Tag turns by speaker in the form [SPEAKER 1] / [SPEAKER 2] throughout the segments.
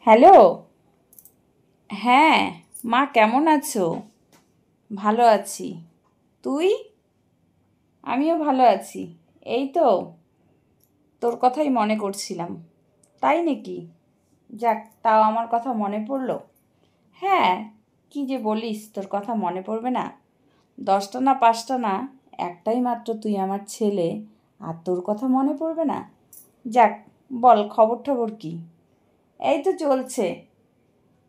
[SPEAKER 1] Hello. হ্যাঁ, মা কেমন আছো? ভালো আছি। তুই? আমিও ভালো আছি। এই তো তোর কথাই মনে করছিলাম। তাই নাকি? যাক, তাও আমার কথা মনে পড়লো। হ্যাঁ, কি যে বলিস, তোর কথা মনে পড়বে না? 10টা না 5টা না, একটাই মাত্র তুই আমার ছেলে, আর তোর কথা মনে পড়বে না? যাক, বল খবর টবর কি? এই তো চলছে।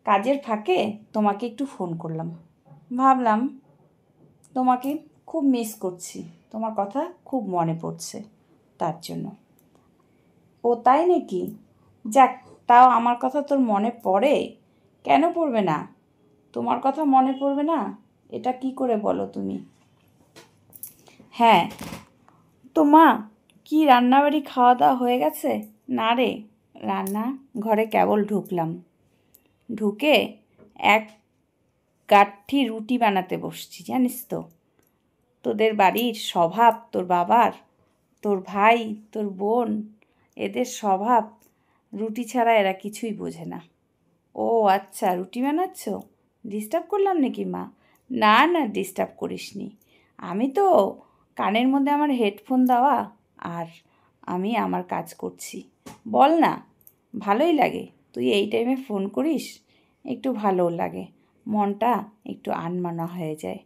[SPEAKER 1] কাজের ফাঁকে তোমাকে একটু ফোন করলাম। ভাবলাম তোমাকে খুব মিস করছি, তোমার কথা খুব মনে পড়ছে, তার জন্য। ও তাই নাকি? যাক, তাও আমার কথা তোর মনে পড়ে? কেন পড়বে না? তোমার কথা মনে পড়বে না, এটা কি করে বলো তুমি? হ্যাঁ, তো মা, কি রান্নাবাড়ি খাওয়া দাওয়া হয়ে গেছে? না রে, রান্না ঘরে কেবল ঢুকলাম, ঢুকে এক গাঁঠি রুটি বানাতে বসছি, জানিস তো। তোদের বাড়ির স্বভাব, তোর বাবার, তোর ভাই, তোর বোন, এদের স্বভাব, রুটি ছাড়া এরা কিছুই বোঝে না। ও আচ্ছা, রুটি বানাচ্ছ? ডিস্টার্ব করলাম নাকি মা? না না, ডিস্টার্ব করিসনি। আমি তো কানের মধ্যে আমার হেডফোন দেওয়া, আর আমি আমার কাজ করছি। বল না, ভালোই লাগে। তুই এই টাইমে ফোন করিস, একটু ভালোও লাগে, মনটা একটু আনমনা হয়ে যায়।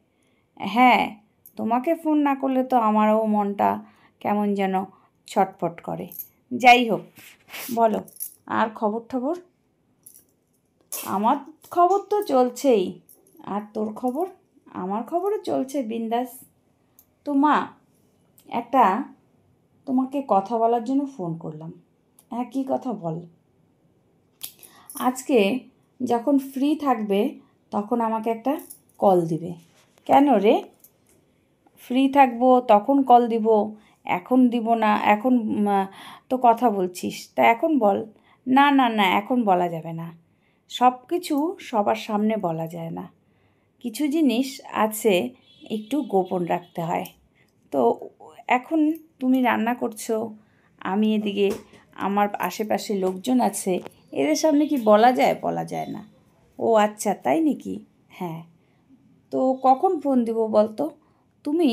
[SPEAKER 1] হ্যাঁ, তোমাকে ফোন না করলে তো আমারও মনটা কেমন যেন ছটফট করে। যাই হোক, বলো, আর খবর টবর? আমার খবর তো চলছেই। আর তোর খবর? আমার খবরও চলছে বিন্দাস। তো মা, একটা তোমাকে কথা বলার জন্য ফোন করলাম। হ্যাঁ, কী কথা বল? আজকে যখন ফ্রি থাকবে তখন আমাকে একটা কল দিবে। কেন রে? ফ্রি থাকবো তখন কল দিব, এখন দিব না? এখন তো কথা বলছিস, তা এখন বল। না না না, এখন বলা যাবে না। সব কিছু সবার সামনে বলা যায় না। কিছু জিনিস আছে, একটু গোপন রাখতে হয়। তো এখন তুমি রান্না করছো, আমি এদিকে, আমার আশেপাশে লোকজন আছে, এদের সামনে কি বলা যায়? বলা যায় না। ও আচ্ছা, তাই নাকি? হ্যাঁ, তো কখন ফোন দিব বল তো? তুমি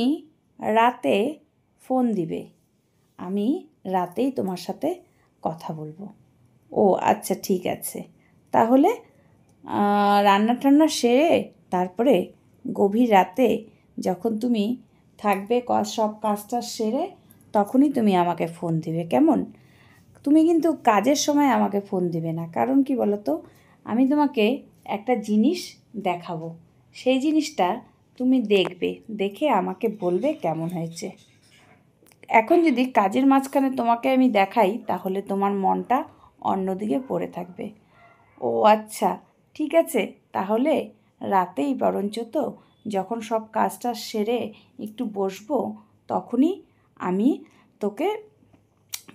[SPEAKER 1] রাতে ফোন দিবে, আমি রাতেই তোমার সাথে কথা বলবো। ও আচ্ছা, ঠিক আছে। তাহলে রান্না টান্না সেরে তারপরে গভীর রাতে যখন তুমি থাকবে, সব কাজটা সেরে তখনই তুমি আমাকে ফোন দিবে, কেমন? তুমি কিন্তু কাজের সময় আমাকে ফোন দিবে না। কারণ কি বলো তো? আমি তোমাকে একটা জিনিস দেখাবো, সেই জিনিসটা তুমি দেখবে, দেখে আমাকে বলবে কেমন হয়েছে। এখন যদি কাজের মাঝখানে তোমাকে আমি দেখাই, তাহলে তোমার মনটা অন্যদিকে পড়ে থাকবে। ও আচ্ছা, ঠিক আছে। তাহলে রাতেই বরঞ্চ, তো যখন সব কাজটা সেরে একটু বসবো, তখনই আমি তোকে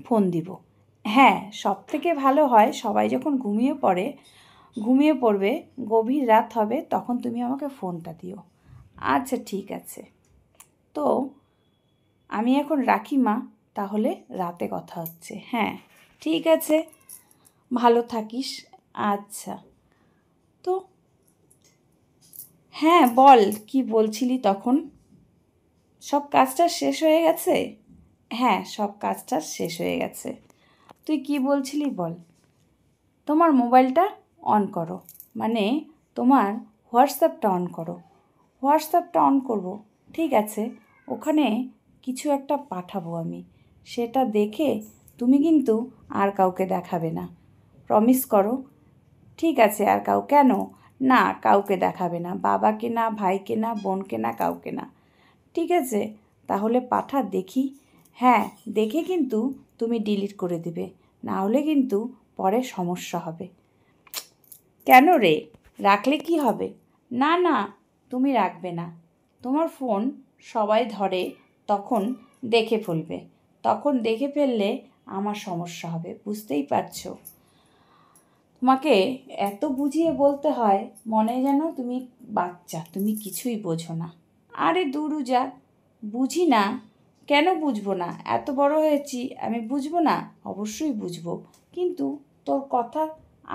[SPEAKER 1] ফোন দিব। হ্যাঁ, সব থেকে ভালো হয় সবাই যখন ঘুমিয়ে পড়বে, গভীর রাত হবে, তখন তুমি আমাকে ফোনটা দিও। আচ্ছা, ঠিক আছে। তো আমি এখন রাখি মা, তাহলে রাতে কথা হচ্ছে। হ্যাঁ, ঠিক আছে, ভালো থাকিস। আচ্ছা। তো হ্যাঁ, বল, কি বলছিলি তখন? সব কাজটা শেষ হয়ে গেছে? হ্যাঁ, সব কাজটা শেষ হয়ে গেছে। তুই কি বলছিলি বল? তোমার মোবাইলটা অন করো, মানে তোমার হোয়াটসঅ্যাপটা অন করো। হোয়াটসঅ্যাপটা অন করব, ঠিক আছে। ওখানে কিছু একটা পাঠাবো আমি, সেটা দেখে তুমি কিন্তু আর কাউকে দেখাবে না। প্রমিস করো। ঠিক আছে, আর কেন? না, কাউকে দেখাবে না, বাবাকে না, ভাইকে না, বোনকে না, কাউকে না। ঠিক আছে, তাহলে পাঠা দেখি। হ্যাঁ, দেখে কিন্তু তুমি ডিলিট করে দিবে, না হলে কিন্তু পরে সমস্যা হবে। কেন রে? রাখলে কি হবে? না না, তুমি রাখবে না। তোমার ফোন সবাই ধরে, তখন দেখে ফেলবে। তখন দেখে ফেললে আমার সমস্যা হবে, বুঝতেই পারছো। তোমাকে এত বুঝিয়ে বলতে হয়, মনে যেন তুমি বাচ্চা, তুমি কিছুই বোঝো না। আরে দূরু যা, বুঝি না? কেন বুঝবো না? এত বড় হয়েছি, আমি বুঝবো না? অবশ্যই বুঝবো। কিন্তু তোর কথা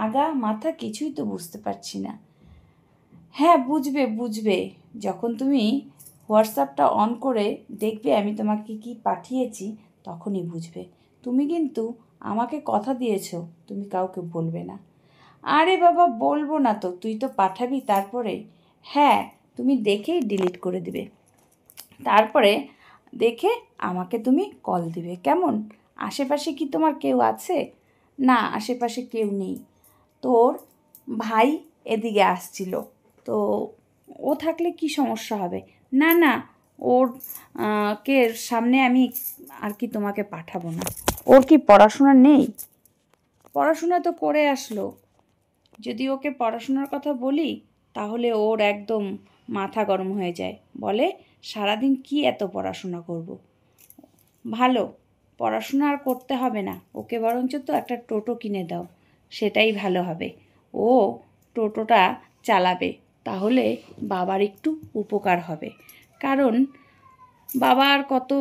[SPEAKER 1] আগা মাথা কিছুই তো বুঝতে পারছি না। হ্যাঁ, বুঝবে যখন তুমি হোয়াটসঅ্যাপটা অন করে দেখবে আমি তোমাকে কি পাঠিয়েছি, তখনই বুঝবে। তুমি কিন্তু আমাকে কথা দিয়েছো তুমি কাউকে বলবে না। আরে বাবা, বলবো না তো, তুই তো পাঠাবি তারপরে। হ্যাঁ, তুমি দেখেই ডিলিট করে দিবে, তারপরে দেখে আমাকে তুমি কল দিবে, কেমন? আশেপাশে কি তোমার কেউ আছে? না, আশেপাশে কেউ নেই। তোর ভাই এদিকে আসছিল, তো ও থাকলে কি সমস্যা হবে? না না, ওর কে সামনে আমি আর কি তোমাকে পাঠাবো না। ওর কি পড়াশোনা নেই? পড়াশোনা তো করে আসলো। যদি ওকে পড়াশোনার কথা বলি তাহলে ওর একদম মাথা গরম হয়ে যায়, বলে সারাদিন কি এত পড়াশোনা করব। ভালো, পড়াশোনা আর করতে হবে না, ওকে বরঞ্চ তো একটা টোটো কিনে দাও, সেটাই ভালো হবে। ও টোটোটা চালাবে, তাহলে বাবার একটু উপকার হবে। কারণ বাবা আর কত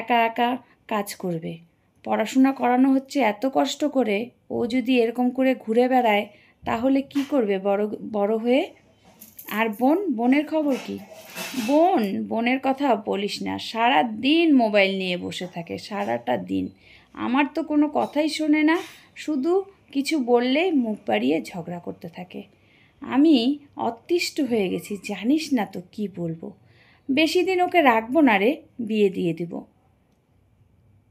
[SPEAKER 1] একা একা কাজ করবে? পড়াশোনা করানো হচ্ছে এত কষ্ট করে, ও যদি এরকম করে ঘুরে বেড়ায় তাহলে কি করবে বড় হয়ে? আর বোনের খবর কি? বোনের কথা বলিস না, সারা দিন মোবাইল নিয়ে বসে থাকে, সারাটা দিন। আমার তো কোনো কথাই শোনে না, শুধু কিছু বললেই মুখ বাড়িয়ে ঝগড়া করতে থাকে। আমি অতিষ্ঠ হয়ে গেছি, জানিস না তো কি বলবো। বেশি দিন ওকে রাখবো না রে, বিয়ে দিয়ে দিব।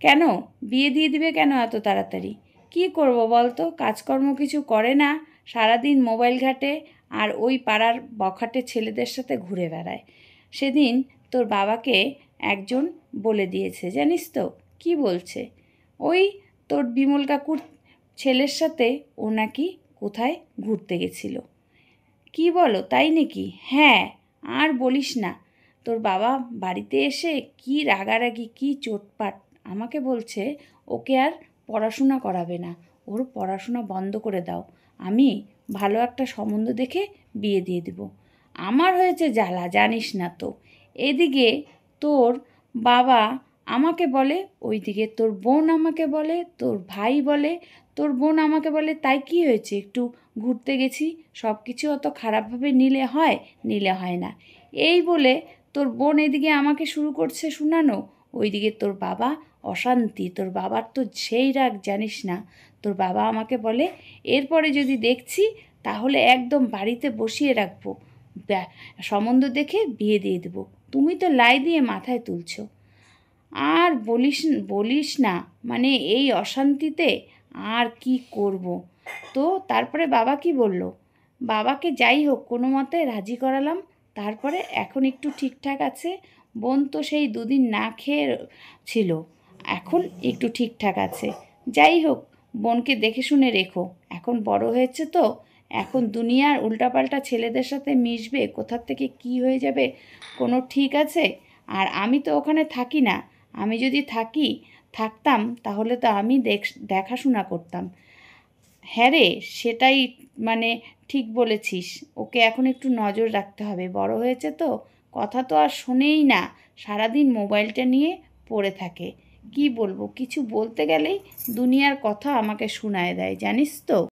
[SPEAKER 1] কেন বিয়ে দিয়ে দিবে কেন এত তাড়াতাড়ি? কি করব বলতো, কাজকর্ম কিছু করে না, সারাদিন মোবাইল ঘাটে আর ওই পাড়ার বখাটে ছেলেদের সাথে ঘুরে বেড়ায়। সেদিন তোর বাবাকে একজন বলে দিয়েছে, জানিস তো? কি বলছে? ওই তোর বিমল কাকুর ছেলের সাথে ও নাকি কোথায় ঘুরতে গেছিল। কি বলো, তাই নাকি? হ্যাঁ, আর বলিস না। তোর বাবা বাড়িতে এসে কি রাগারাগি, কি চোটপাট। আমাকে বলছে ওকে আর পড়াশোনা করাবে না, ওর পড়াশোনা বন্ধ করে দাও, আমি ভালো একটা সম্বন্ধ দেখে বিয়ে দিয়ে দেব। আমার হয়েছে জ্বালা, জানিস না তো। এদিকে তোর বাবা আমাকে বলে, ওইদিকে তোর বোন আমাকে বলে, তোর ভাই বলে, তোর বোন আমাকে বলে, তাই কি হয়েছে, একটু ঘুরতে গেছি, সব কিছু অত খারাপভাবে নিলে হয় না। এই বলে তোর বোন এদিকে আমাকে শুরু করছে শোনানো, ওইদিকে তোর বাবা অশান্তি, তোর বাবার তো সেই রাগ, জানিস না। তোর বাবা আমাকে বলে এরপরে যদি দেখছি তাহলে একদম বাড়িতে বসিয়ে রাখবো, সম্বন্ধ দেখে বিয়ে দিয়ে দেবো। তুমি তো লাই দিয়ে মাথায় তুলছো। আর বলিস না, মানে এই অশান্তিতে আর কি করব। তো তারপরে বাবা কি বলল? বাবাকে যাই হোক কোনো মতে রাজি করালাম, তারপরে এখন একটু ঠিকঠাক আছে। বোন তো সেই দুদিন না খেয়ে ছিল, এখন একটু ঠিকঠাক আছে। যাই হোক, বোনকে দেখে শুনে রেখো, এখন বড় হয়েছে তো, এখন দুনিয়ার উল্টাপাল্টা ছেলেদের সাথে মিশবে, কোথার থেকে কি হয়ে যাবে কোনো ঠিক আছে? আর আমি তো ওখানে থাকি না, আমি যদি থাকতাম তাহলে তো আমি দেখাশোনা করতাম। হ্যাঁ রে, সেটাই, মানে ঠিক বলেছিস, ওকে এখন একটু নজর রাখতে হবে, বড় হয়েছে তো, কথা তো আর শোনেই না, সারাদিন মোবাইলটা নিয়ে পড়ে থাকে। কি বলবো, কিছু বলতে গেলেই দুনিয়ার কথা আমাকে শোনায় দেয়, জানিস তো।